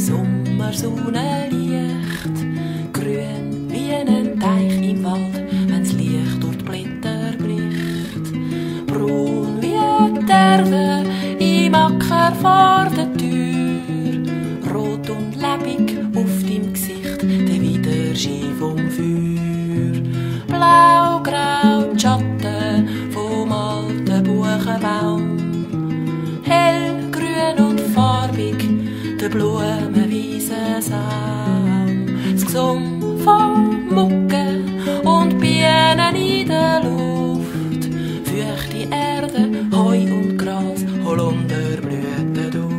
Sommersonnenlicht, grün wie ein Teich im Wald, wenn's Licht durch die Blätter bricht. Braun wie die Erde im Acker vor der Tür, rot und lebendig auf deinem Gesicht der Widerschein vom Feuer. Blau-grau die Schatten vom alten Buchenbaum, hellgrün und farbig der blumenweise Saum. Das Gesumm von Mucke und Bienen in der Luft, feuchte Erde, Heu und Gras, Holunderblütenduft.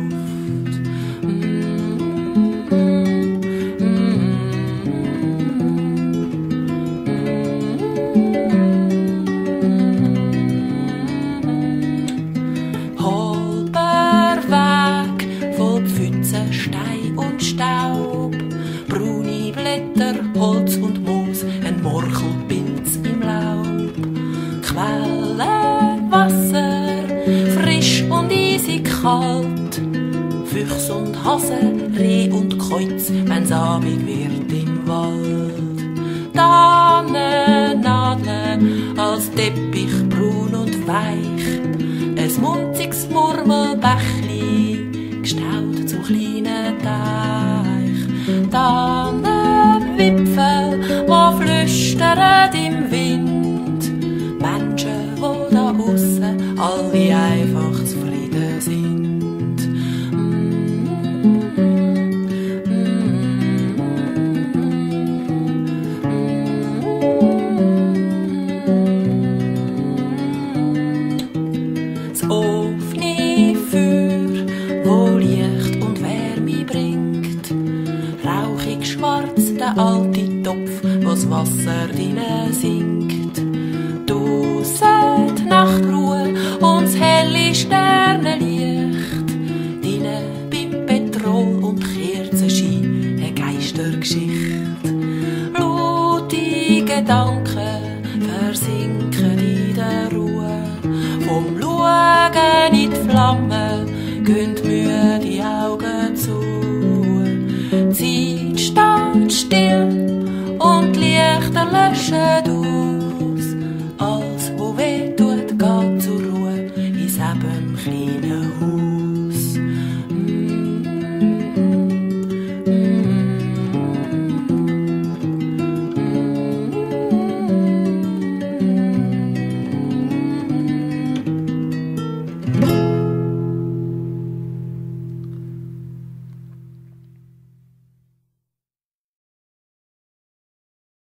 Stein und Staub, braune Blätter, Holz und Moos, ein Morchelpilz im Laub. Quellen, Wasser, frisch und eisig kalt, Füchs und Hasen, Reh und Käuz, wenn's Abend wird im Wald. Tannen, Nadeln, als Teppich braun und weich, ein munziges Murmelbächli, gestaut zum kleinen Teich. Tannenwipfel, wo flüstern im Wind, Menschen, wo da aussen alle einfach zufrieden sind. Das offene Feuer, wo Licht und Wärme bringt, rauchig schwarz der alte Topf, wo's Wasser drinnen sinkt. Draussen die Nachtruhe und das helle Sternenlicht, drinnen beim Petrol und Kerzenschein eine Geistergeschichte. Laute Gedanken versinken in der Ruhe, vom Schauen in die Flammen gehen müde die Augen zu.